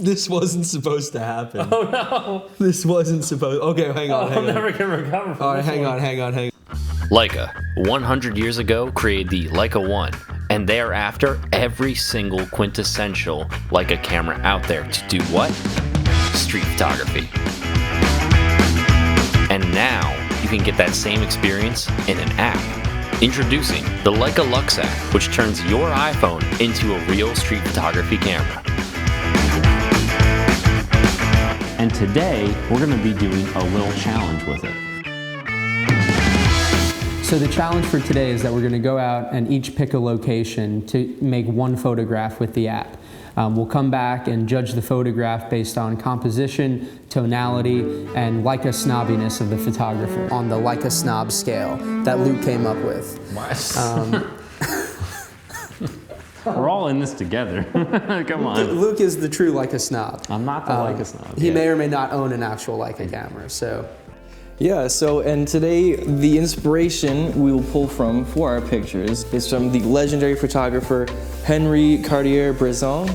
This wasn't supposed to happen. Oh no! This wasn't supposed. Okay, hang on. I'm never gonna recover from All right, this hang one. on, hang on, hang on. Leica, 100 years ago, created the Leica 1, and thereafter, every single quintessential Leica camera out there to do what? Street photography. And now, you can get that same experience in an app. Introducing the Leica Lux app, which turns your iPhone into a real street photography camera. And today, we're going to be doing a little challenge with it. So the challenge for today is that we're going to go out and each pick a location to make one photograph with the app. We'll come back and judge the photograph based on composition, tonality, and Leica snobbiness of the photographer on the Leica snob scale that Luke came up with. We're all in this together. Come on. Luke is the true Leica snob. I'm not the Leica snob. He may or may not own an actual Leica camera, so. Yeah, and today the inspiration we will pull from for our pictures is from the legendary photographer Henri Cartier-Bresson.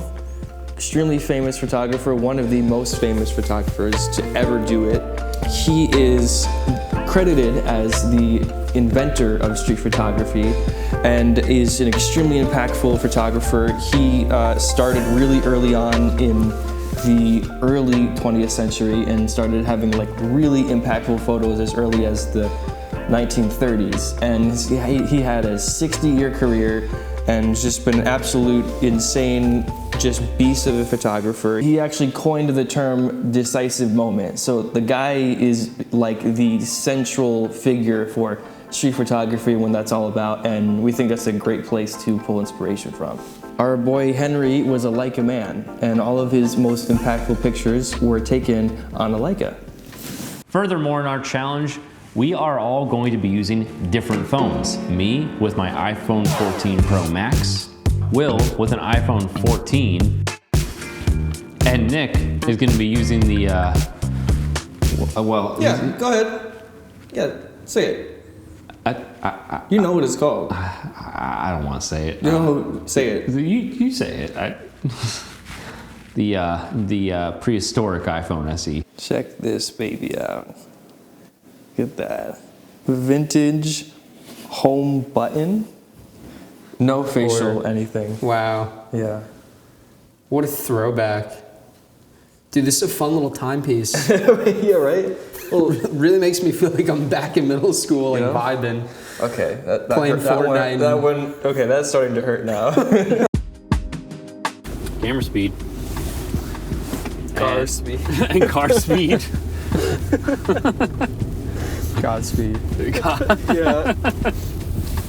Extremely famous photographer, one of the most famous photographers to ever do it. He is credited as the inventor of street photography and is an extremely impactful photographer. He started really early on in the early 20th century and started having like really impactful photos as early as the 1930s. And he had a 60-year career and just been an absolute insane just beast of a photographer. He actually coined the term decisive moment. So the guy is like the central figure for street photography when that's all about, and we think that's a great place to pull inspiration from. Our boy Henry was a Leica man, and all of his most impactful pictures were taken on a Leica. Furthermore, in our challenge, we are all going to be using different phones. Me with my iPhone 14 Pro Max, Will with an iPhone 14, and Nick is going to be using the, Yeah, go ahead. Yeah, say it. You know what it's called. I don't want to say it. No, say it. You say it. The prehistoric iPhone SE. Check this baby out. Look at that. Vintage home button. No facial anything. Wow. Yeah. What a throwback. Dude, this is a fun little timepiece. Yeah, right? Well, it really makes me feel like I'm back in middle school and vibing. Okay. Playing Fortnite. That one, okay, that's starting to hurt now. Camera speed. Car speed. And car speed. Godspeed. Yeah.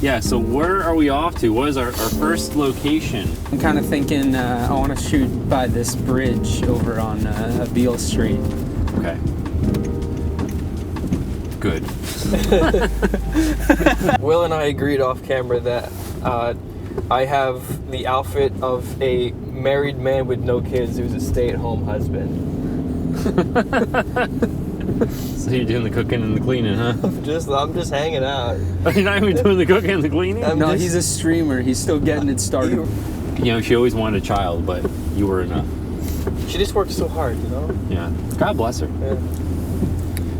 Yeah, so where are we off to? What is our first location? I'm kind of thinking I want to shoot by this bridge over on Beale Street. Okay. Good. Will and I agreed off camera that I have the outfit of a married man with no kids who's a stay-at-home husband. So you're doing the cooking and the cleaning, huh? I'm just hanging out. You're not even doing the cooking and the cleaning? No, he's a streamer. He's still getting it started. You know, she always wanted a child, but you were enough. She just works so hard, you know? Yeah. God bless her. Yeah.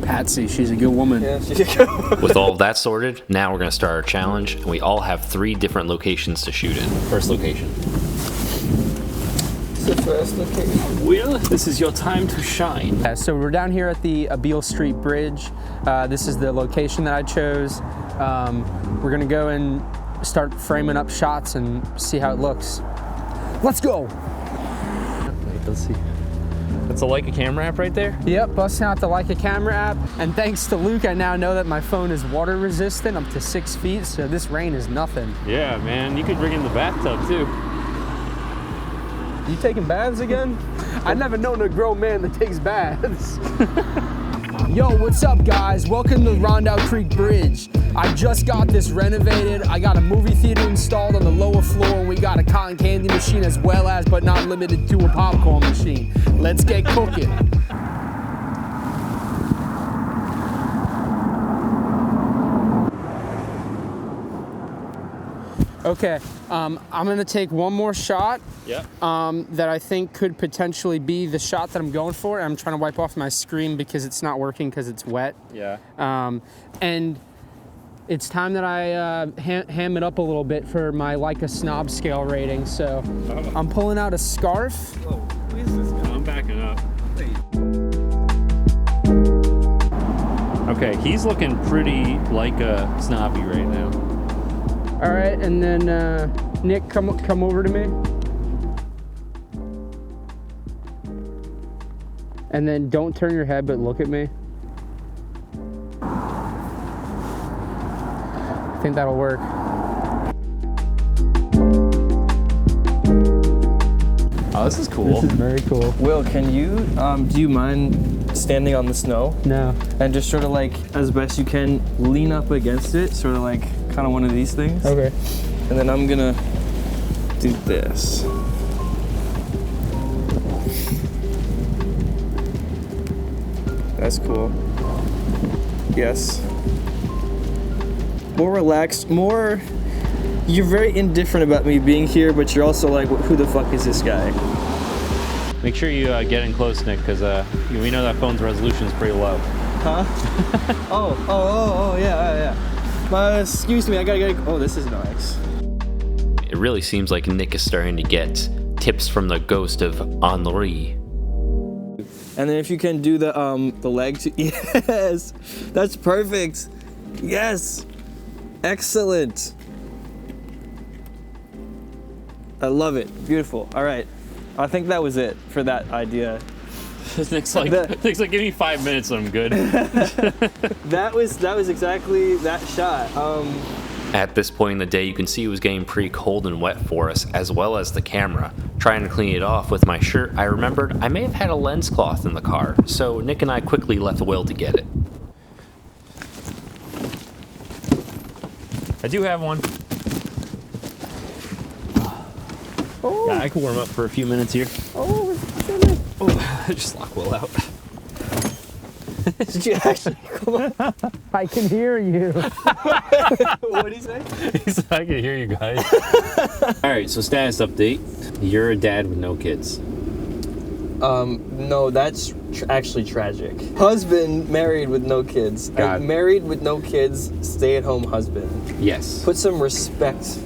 Patsy, she's a good woman. Yeah, she could. With all of that sorted, now we're going to start our challenge, and we all have 3 different locations to shoot in. First location. The first location. Will, this is your time to shine. So we're down here at the Beale Street Bridge. This is the location that I chose. We're gonna go and start framing up shots and see how it looks. Let's go! Wait, let's see. That's a Leica camera app right there? Yep, busting out the Leica camera app. And thanks to Luke, I now know that my phone is water resistant up to 6 feet, so this rain is nothing. Yeah, man, you could bring in the bathtub too. You taking baths again? I've never known a grown man that takes baths. Yo, what's up guys? Welcome to Rondout Creek Bridge. I just got this renovated. I got a movie theater installed on the lower floor, and we got a cotton candy machine as well as, but not limited to, a popcorn machine. Let's get cooking. Okay, I'm gonna take one more shot. Yeah. That I think could potentially be the shot that I'm going for. I'm trying to wipe off my screen because it's not working because it's wet. Yeah. And it's time that I ham it up a little bit for my Leica snob scale rating. So I'm pulling out a scarf. Whoa, who is this guy? I'm backing up. Okay, he's looking pretty Leica snobby right now. All right, and then Nick, come over to me. And then don't turn your head, but look at me. I think that'll work. Oh, this is cool. This is very cool. Will, can you, do you mind standing on the snow? No. And just sort of like, as best you can, lean up against it, sort of like kind of one of these things. Okay. And then I'm gonna do this. That's cool. Yes. More relaxed, more, you're very indifferent about me being here, but you're also like, who the fuck is this guy? Make sure you get in close, Nick, because we know that phone's resolution is pretty low. Huh? oh, yeah. Excuse me, I gotta get, oh, this is nice. It really seems like Nick is starting to get tips from the ghost of Henri. And then if you can do the leg too, yes, that's perfect. Yes, excellent. I love it, beautiful. All right, I think that was it for that idea. Nick's like, give me 5 minutes and I'm good. That was exactly that shot. At this point in the day, you can see it was getting pretty cold and wet for us, as well as the camera. Trying to clean it off with my shirt, I remembered I may have had a lens cloth in the car, so Nick and I quickly left Will to get it. I do have one. Oh. Yeah, I can warm up for a few minutes here. Oh, Just lock Will out. Did you actually come on? I can hear you. What did he say? He said, I can hear you guys. All right, so status update. You're a dad with no kids. No, that's actually tragic. Husband married with no kids. Married with no kids, stay-at-home husband. Yes. Put some respect.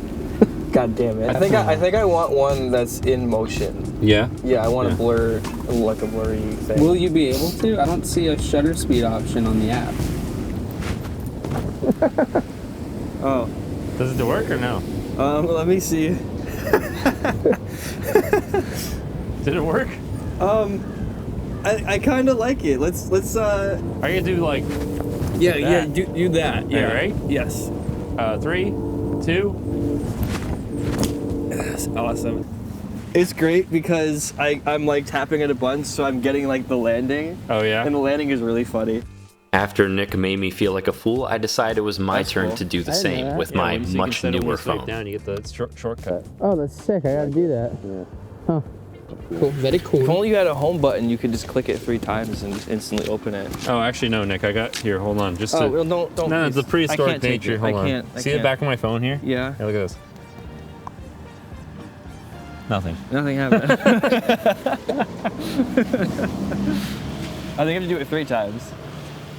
God damn it. I think I want one that's in motion. Yeah? Yeah, I want a blur, like a blurry thing. Will you be able to? I don't see a shutter speed option on the app. Oh. Does it work or no? Let me see. Did it work? I kind of like it. Let's. Are you gonna do like? Yeah, do that. Yeah, right? Yes. 3, 2. That's awesome. It's great because I'm like tapping at a button, so I'm getting like the landing. Oh yeah. And the landing is really funny. After Nick made me feel like a fool, I decided it was my turn to do the same with my much newer phone. Down, you get the shortcut. Oh, that's sick. I gotta do that. Yeah. Huh. Cool. Very cool. If only you had a home button, you could just click it 3 times and just instantly open it. Oh, actually no, Nick. I got here. Hold on. Just well, don't. No, it's a prehistoric nature. Hold on. I See the back of my phone here? Yeah. Hey, look at this. Nothing. Nothing happened. I think I have to do it 3 times.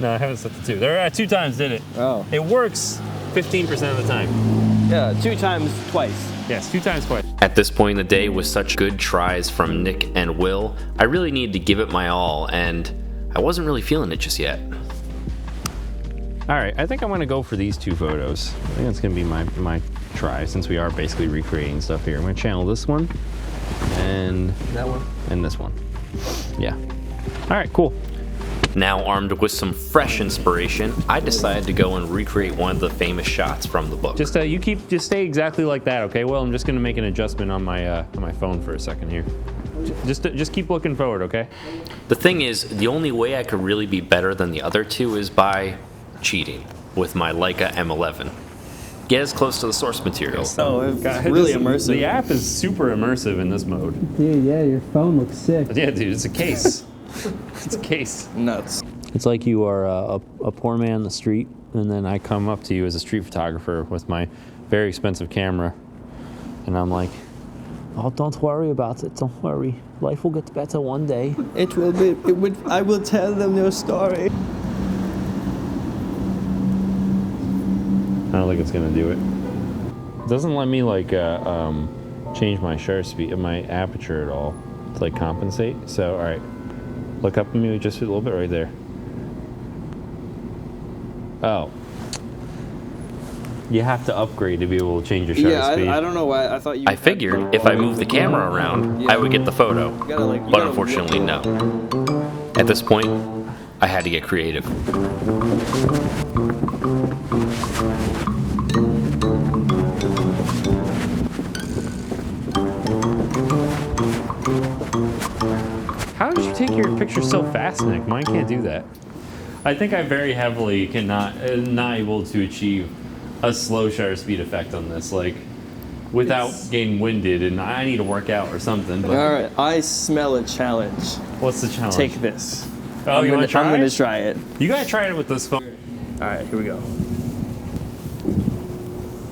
No, I haven't set the 2. There are 2 times did it. Oh. It works 15% of the time. Yeah, 2 times twice. Yes, 2 times twice. At this point in the day, with such good tries from Nick and Will, I really needed to give it my all, and I wasn't really feeling it just yet. All right, I think I'm gonna go for these 2 photos. I think that's gonna be my try, since we are basically recreating stuff here. I'm gonna channel this one, and That one. And this one. Yeah. All right, cool. Now armed with some fresh inspiration, I decided to go and recreate one of the famous shots from the book. Just just stay exactly like that, okay? Well, I'm just gonna make an adjustment on my phone for a second here. Just keep looking forward, okay? The thing is, the only way I could really be better than the other 2 is by cheating with my Leica M11. Get as close to the source material. Oh, it's really immersive. The app is super immersive in this mode. Dude, yeah, your phone looks sick. Yeah, dude, it's a case. It's a case. Nuts. It's like you are a poor man on the street, and then I come up to you as a street photographer with my very expensive camera, And I'm like, oh, don't worry about it. Don't worry. Life will get better one day. It will be. It would. I will tell them your story. I don't think it's gonna do it. It doesn't let me like change my shutter speed, my aperture at all to like compensate. So all right, look up at me just a little bit right there. Oh, you have to upgrade to be able to change your shutter speed. I don't know why. I thought you. I figured if I moved the camera around, I would get the photo, but unfortunately no. At this point, I had to get creative. How did you take your picture so fast, Nick? Mine can't do that. I think I very heavily not able to achieve a slow shutter speed effect on this, like without getting winded, and I need to work out or something. But All right, I smell a challenge. what's the challenge? Take this. Oh, you want to try I'm it? gonna try it. You gotta try it with this phone. All right, here we go.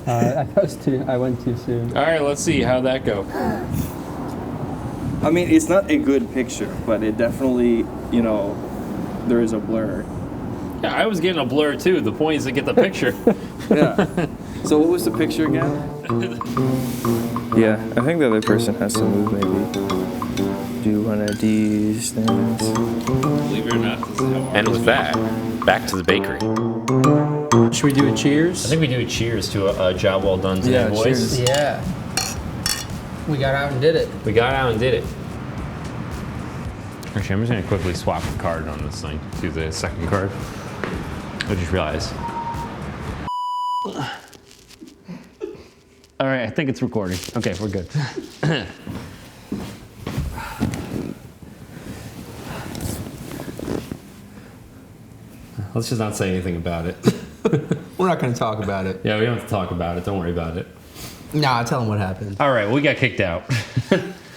I went too soon. All right, let's see how that go. I mean, it's not a good picture, but it definitely, you know, there is a blur. Yeah, I was getting a blur too. The point is to get the picture. Yeah. So what was the picture again? Yeah, I think the other person has to move maybe. Do one of these things. Believe it or not, this is how And with that, back to the bakery. Should we do a cheers? I think we do a cheers to a job well done today, Yeah, boys. cheers. Yeah. We got out and did it. We got out and did it. Actually, I'm just gonna quickly swap the card on this thing to the second card. I just realized. All right, I think it's recording. Okay, we're good. Let's just not say anything about it. We're not going to talk about it. Yeah, we don't have to talk about it. Don't worry about it. Nah, tell them what happened. All right, we got kicked out.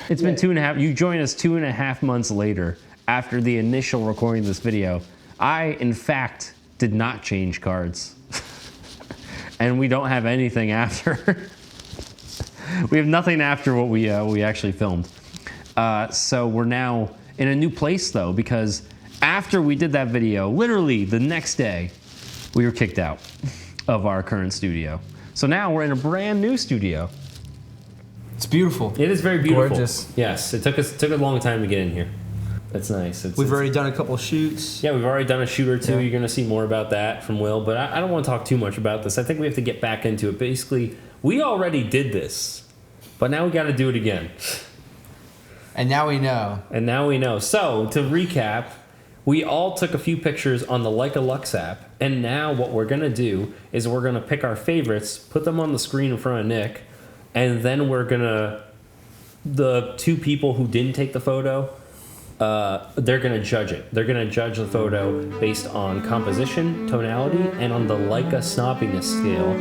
It's been 2.5. You joined us 2.5 months later after the initial recording of this video. I, in fact, did not change cards. And we don't have anything after. We have nothing after what we actually filmed. So we're now in a new place though, because after we did that video, literally the next day, we were kicked out of our current studio. So now we're in a brand new studio. It's beautiful. It is very beautiful. Gorgeous. Yes, it took a long time to get in here. That's nice. We've already done a couple shoots. Yeah, we've already done a shoot or two. Yeah. You're going to see more about that from Will, but I don't want to talk too much about this. I think we have to get back into it. Basically, we already did this, but now we got to do it again. And now we know. And now we know. So, to recap, we all took a few pictures on the Leica Lux app, and now what we're going to do is we're going to pick our favorites, put them on the screen in front of Nick, and then we're going to, the two people who didn't take the photo, they're going to judge it. They're going to judge the photo based on composition, tonality, and on the Leica snobbiness scale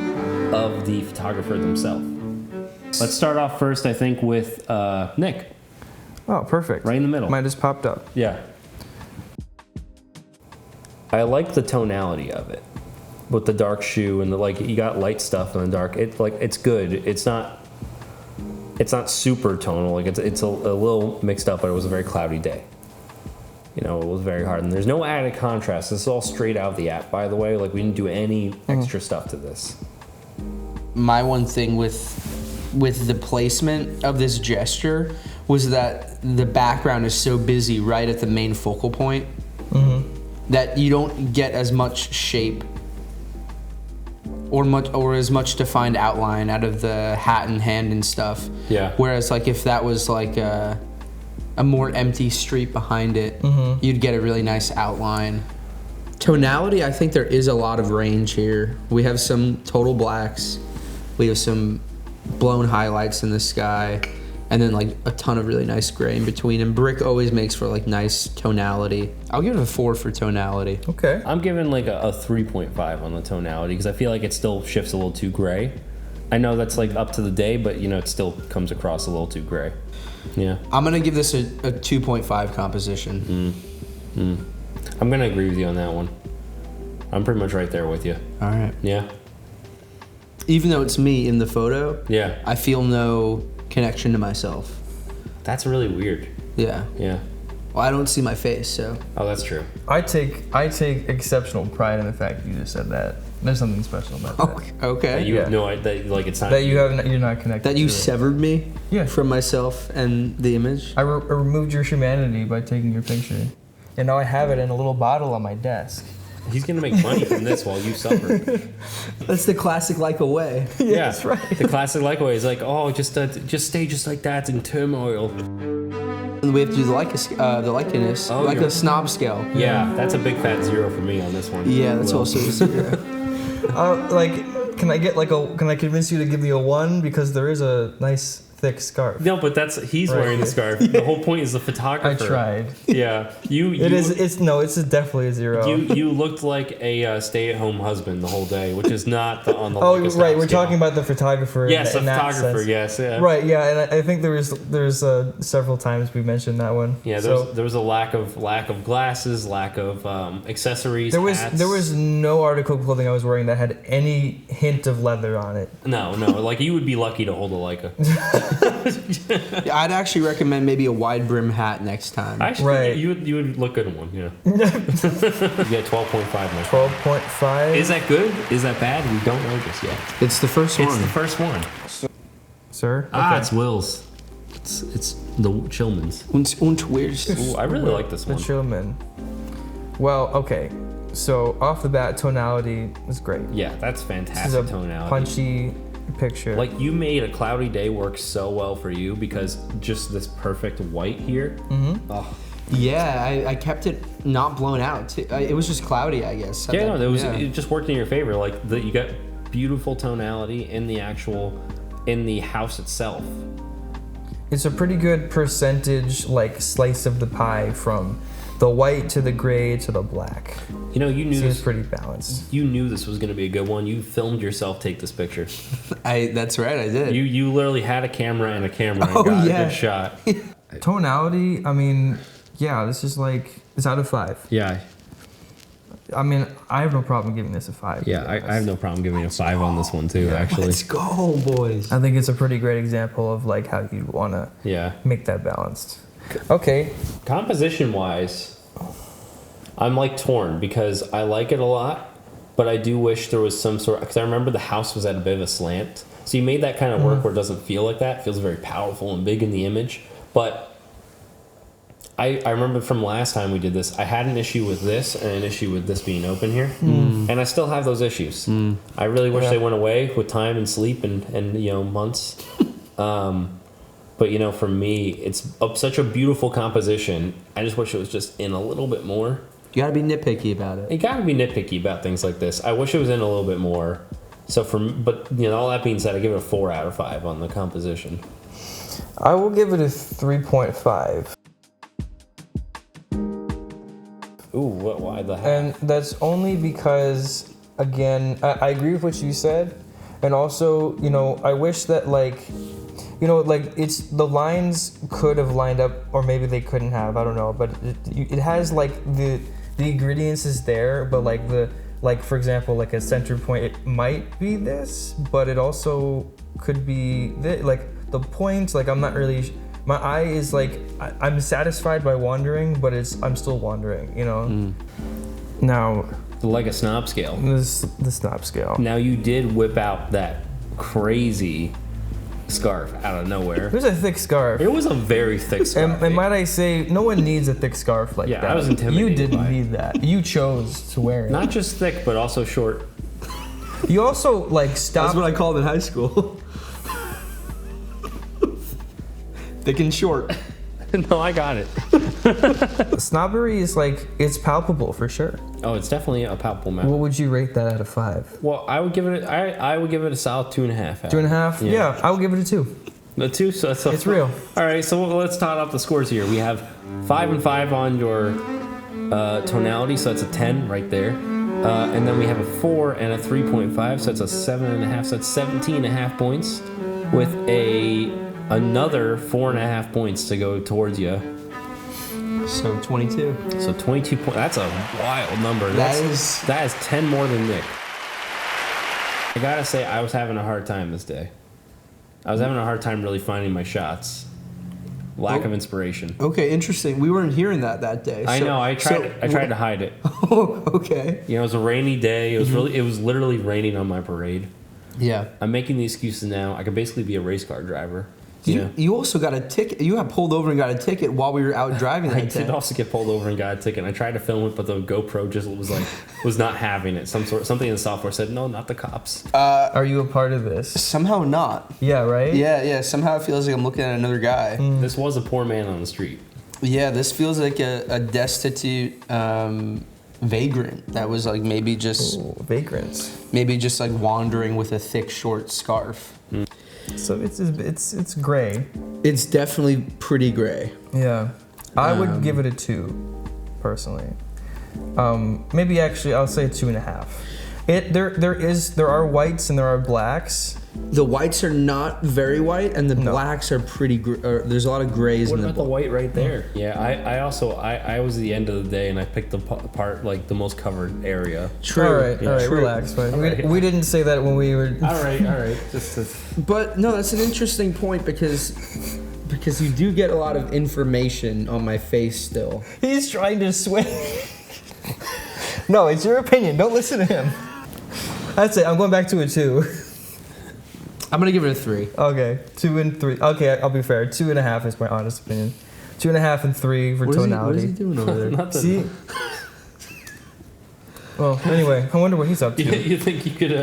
of the photographer themselves. Let's start off first, I think, with Nick. Oh, perfect. Right in the middle. Mine just popped up. Yeah. I like the tonality of it with the dark shoe and the, like, you got light stuff in the dark. It's good. It's not super tonal. Like it's a little mixed up, but it was a very cloudy day. You know, it was very hard, and there's no added contrast. This is all straight out of the app, by the way. Like, we didn't do any extra stuff to this. My one thing with the placement of this gesture was that the background is so busy right at the main focal point that you don't get as much shape or as much defined outline out of the hat and hand and stuff. Yeah. Whereas like if that was like a more empty street behind it, you'd get a really nice outline. Tonality, I think there is a lot of range here. We have some total blacks. We have some blown highlights in the sky, and then like a ton of really nice gray in between. And brick always makes for like nice tonality. I'll give it a 4 for tonality. Okay. I'm giving like a 3.5 on the tonality because I feel like it still shifts a little too gray. I know that's like up to the day, but you know, it still comes across a little too gray. Yeah. I'm gonna give this a 2.5 composition. I'm gonna agree with you on that one. I'm pretty much right there with you. All right. Yeah. even though it's me in the photo, Yeah. I feel no connection to myself. That's really weird. Yeah. Yeah. Well, I don't see my face, so. Oh, that's true. I take exceptional pride in the fact that you just said that. There's something special about that. Okay. You Yeah. have no idea, like it's not. That you're not connected. That you to it. severed me Yeah. from myself and the image. I removed your humanity by taking your picture, and now I have it in a little bottle on my desk. He's gonna make money from this while you suffer. That's the classic Leica way. Yeah, that's right. The classic Leica way is like, oh, just stay just like that in turmoil. And we have to do the likeness, Oh, like you're- a snob scale. Yeah, that's a big fat 0 for me on this one. Yeah, that's Will. also a 0. Can I convince you to give me a 1 because there is a nice thick scarf? No, but he's Right. wearing the scarf. The whole point is the I photographer. tried. Yeah, It's definitely a 0. You looked like a stay-at-home husband the whole day, which is not on the. Oh, Leica right. We're scale. talking about the photographer. Yes, a in that photographer. sense. Yes, yeah. Right. Yeah, and I think there's several times we mentioned that one. Yeah, there was a lack of glasses, lack of accessories. Hats. There was no article of clothing I was wearing that had any hint of leather on it. No, like you would be lucky to hold a Leica. Yeah, I'd actually recommend maybe a wide brim hat next time. Actually, Right. you would look good in one. Yeah. You got 12.5 now. 12.5. Is that good? Is that bad? We don't know just yet. It's the first It's one. the first one. Sir? Ah, it's Will's. It's the Chillman's. Und weird. Ooh, I really like this The one. Chillman. Well, okay. So off the bat, tonality is great. Yeah, that's This is fantastic a tonality. punchy picture. Like you made a cloudy day work so well for you because just this perfect white here. Mm-hmm. Oh. Yeah, I kept it not blown out. Too. It was just cloudy, I guess. Yeah, no, Yeah. it just worked in your favor. Like you got beautiful tonality in the house itself. It's a pretty good percentage, like slice of the pie from the white to the gray to the black. You know, you knew Seems this. pretty balanced. You knew this was going to be a good one. You filmed yourself take this picture. That's right, I did. You literally had a camera and and Oh, got yeah. a good shot. Tonality, I mean, yeah, this is like, it's out of 5. Yeah, I mean, I have no problem giving this a 5. yeah. I have no problem giving a 5 on this one too. Actually, Let's go, boys. I think it's a pretty great example of like how you want to yeah. make that balanced. Okay. Composition wise, I'm like torn because I like it a lot, but I do wish there was some sort. Because I remember the house was at a bit of a slant, so you made that kind of work where it doesn't feel like that. It feels very powerful and big in the image, but. I remember from last time we did this, I had an issue with this and an issue with this being open here. And I still have those issues. I really wish they went away with time and sleep and months. But, for me, it's such a beautiful composition. I just wish it was just in a little bit more. You gotta be nitpicky about it. You gotta be nitpicky about things like this. I wish it was in a little bit more. So but all that being said, I give it a 4 out of 5 on the composition. I will give it a 3.5. Ooh, why the heck? And that's only because, again, I agree with what you said. And also, I wish that it's the lines could have lined up, or maybe they couldn't have. I don't know, but it has like the ingredients is there, but for example, like a center point, it might be this, but it also could be the point. Like I'm not really. My eye is like I'm satisfied by wandering, but I'm still wandering. Now Like a snob scale. the snob scale. Now you did whip out that crazy scarf out of nowhere. There's a thick scarf. It was a very thick scarf. And might I say, no one needs a thick scarf like Yeah, that. I was intimidated You didn't by it. need that. You chose to wear it. Not just thick, but also short. You also That's stopped. what I called in high school. Thick and short. No, I got it. Snobbery is it's palpable for sure. Oh, it's definitely a palpable matter. What would you rate that out of 5? Well, I would give it. I would give it a solid 2.5. 2.5? Yeah, I would give it a 2. The 2. So that's It's real. All right, so let's tot up the scores here. We have 5 and 5 on your tonality, so that's a 10 right there. And then we have a 4 and a 3.5, so that's a 7.5. So that's 17.5 points, with another 4.5 points to go towards you. So 22. So 22 points. That's a wild number. That That is 10 more than Nick. I gotta say, I was having a hard time this day. I was having a hard time really finding my shots. Lack of inspiration. Okay, interesting. We weren't hearing that day. I know. I tried to hide it. Oh, okay. You know, it was a rainy day. It was it was literally raining on my parade. Yeah. I'm making the excuses now. I could basically be a race car driver. You also got a ticket. You got pulled over and got a ticket while we were out driving that I day. did also get pulled over and got a ticket. And I tried to film it, but the GoPro just was not having it. Something in the software said no, not the cops. Are you a part of this? Somehow not. Yeah, right? Yeah. Somehow it feels like I'm looking at another guy. This was a poor man on the street. Yeah, this feels like a destitute vagrant that was like maybe just Vagrants. maybe just like wandering with a thick short scarf. So it's gray. It's definitely pretty gray. Yeah. I would give it a 2, personally. Maybe actually I'll say a 2.5. There are whites and there are blacks. The whites are not very white, and the blacks are pretty. There's a lot of grays. What in about the white right there? Yeah, I was the end of the day and I picked the part like the most covered area. True. All right, true. relax. We didn't say that when we were. All right. But no, that's an interesting point because you do get a lot of information on my face still. He's trying to sway. No, it's your opinion. Don't listen to him. That's it. I'm going back to a 2. I'm gonna give it a 3. Okay, 2 and 3. Okay, I'll be fair. 2.5 is my honest opinion. 2.5 and 3 for tonality. What is he doing over there? See? Well, anyway, I wonder what he's up to. You think you could,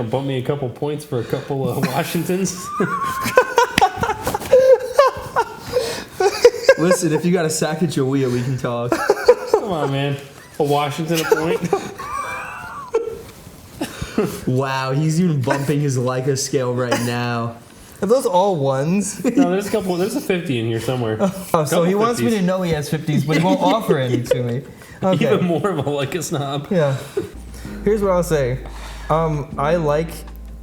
bump me a couple points for a couple of Washingtons? Listen, if you got a Sacagawea, we can talk. Come on, man. A Washington a point? Wow, he's even bumping his Leica scale right now. Are those all ones? No, there's a 50 in here somewhere. Oh, so he wants me to know he has 50s, but he won't offer any to me. Okay. Even more of a Leica snob. Yeah. Here's what I'll say. I like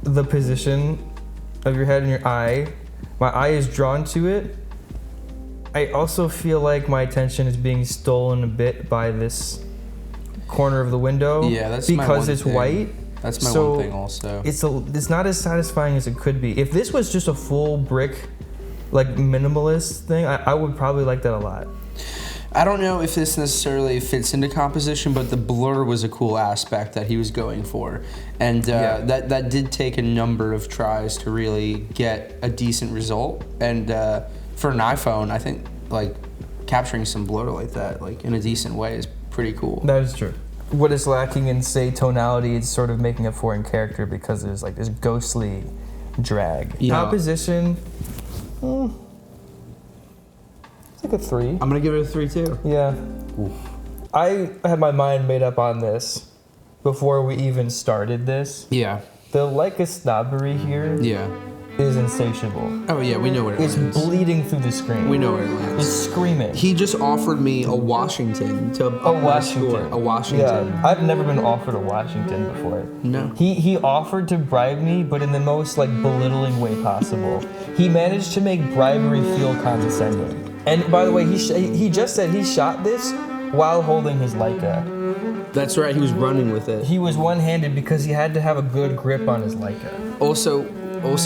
the position of your head and your eye. My eye is drawn to it. I also feel like my attention is being stolen a bit by this corner of the window. Yeah, that's because it's white. That's my one thing also. It's not as satisfying as it could be. If this was just a full brick, like minimalist thing, I would probably like that a lot. I don't know if this necessarily fits into composition, but the blur was a cool aspect that he was going for. And that did take a number of tries to really get a decent result. And for an iPhone, I think like capturing some blur like that, like in a decent way, is pretty cool. That is true. What is lacking in, say, tonality, it's sort of making up for in character because there's like this ghostly drag. Yeah. Composition, it's like a 3. I'm gonna give it a 3 too. Yeah. Oof. I had my mind made up on this before we even started this. Yeah. The Leica snobbery here is insatiable. Oh yeah, we know what it It's is. bleeding through the screen. We know what it is. It's screaming. He just offered me a Washington to up my score. A Washington. Yeah, I've never been offered a Washington before. No. He offered to bribe me, but in the most like belittling way possible. He managed to make bribery feel condescending. And by the way, he just said he shot this while holding his Leica. That's right. He was running with it. He was one-handed because he had to have a good grip on his Leica. Also,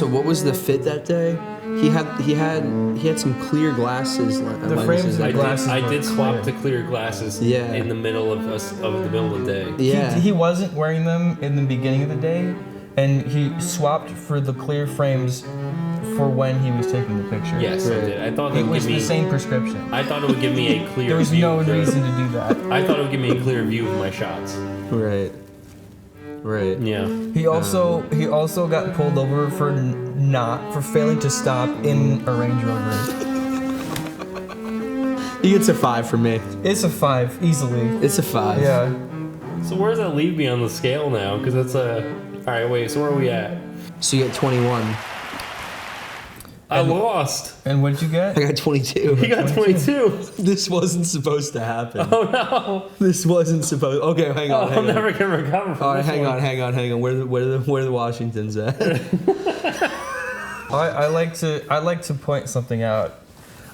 what was the fit that day? He had some clear glasses. The frames of the glasses. I were did swap clear. to clear glasses. Yeah. In the middle of the day. Yeah. He wasn't wearing them in the beginning of the day, and he swapped for the clear frames for when he was taking the picture. Yes, I did. I thought It would was give me the same prescription. I thought it would give me a clear There was view. no reason to do that. I thought it would give me a clear view of my shots. Right. Yeah. He also got pulled over for failing to stop in a Range Rover. He gets a 5 for me. It's a 5 easily. It's a 5. Yeah. So where does that leave me on the scale now? Because it's a... Alright, wait, so where are we at? So you get 21. I lost. And what'd you get? I got 22. He got 22. This wasn't supposed to happen. Oh no. This wasn't supposed. Okay, hang on. I'm never gonna recover from All right, this hang one. on. Where the Washingtons at? I like to point something out.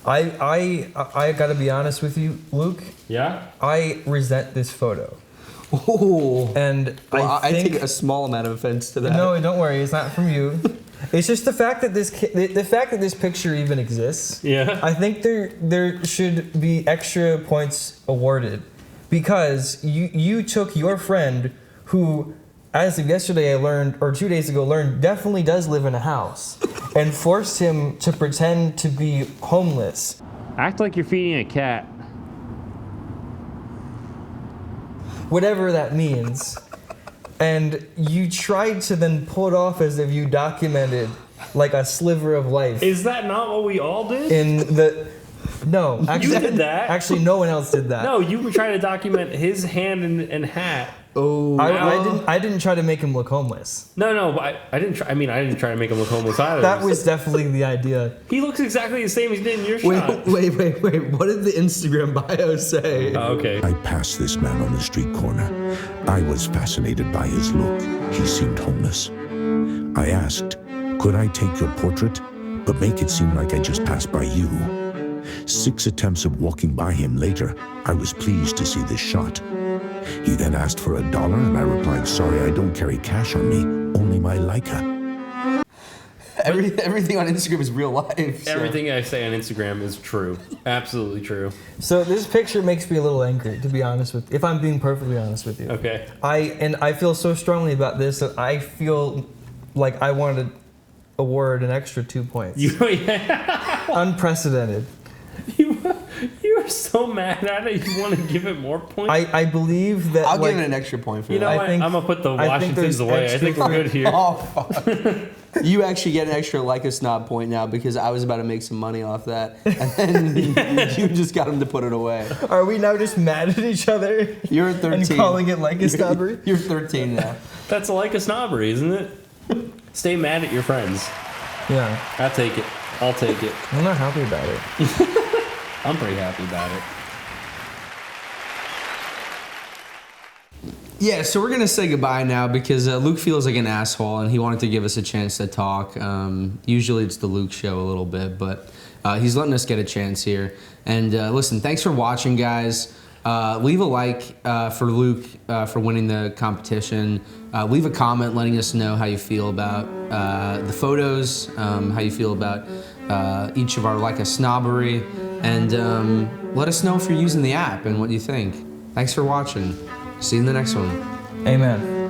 I gotta be honest with you, Luke. Yeah? I resent this photo. Oh. And Well, I think take a small amount of offense to that. no, don't worry, it's not from you. It's just the fact that the fact that this picture even exists. Yeah. I think there should be extra points awarded because you took your friend who, as of yesterday I learned, or 2 days ago learned, definitely does live in a house, and forced him to pretend to be homeless. Act like you're feeding a cat. Whatever that means. And you tried to then pull it off as if you documented like a sliver of life. Is that not what we all did? No, actually, You did that. Actually, no one else did that. No, you were trying to document his hand and hat. Oh. I didn't try to make him look homeless. No, but I didn't try. I mean, I didn't try to make him look homeless either. That was definitely the idea. He looks exactly the same as he did in your shot. Wait. What did the Instagram bio say? Oh, okay. I passed this man on the street corner. I was fascinated by his look. He seemed homeless. I asked, could I take your portrait, but make it seem like I just passed by you? 6 attempts of walking by him later, I was pleased to see this shot. He then asked for $1 and I replied, sorry, I don't carry cash on me, only my Leica. Everything on Instagram is real life. So. Everything I say on Instagram is true. Absolutely true. So this picture makes me a little angry, to be honest with you, if I'm being perfectly honest with you. Okay. I feel so strongly about this that I feel like I want to award an extra 2 points. Unprecedented. You are so mad at it. You want to give it more points? I believe that I'll give it an extra point for You know that. what? think- I'm going to put the I think Washingtons there's away. I extra think we're good here. Oh, fuck. You actually get an extra Leica snob point now because I was about to make some money off that. And then you just got him to put it away. Are we now just mad at each other? You're at 13. And calling it like a snobbery? You're 13 now. That's like a snobbery, isn't it? Stay mad at your friends. Yeah. I'll take it. I'll take it. I'm not happy about it. I'm pretty happy about it. Yeah, so we're going to say goodbye now because Luke feels like an asshole and he wanted to give us a chance to talk. Usually it's the Luke show a little bit, but he's letting us get a chance here. And listen, thanks for watching, guys. Leave a like for Luke for winning the competition. Leave a comment letting us know how you feel about the photos, how you feel about each of our Leica snobbery, and let us know if you're using the app and what you think. Thanks for watching. See you in the next one. Amen.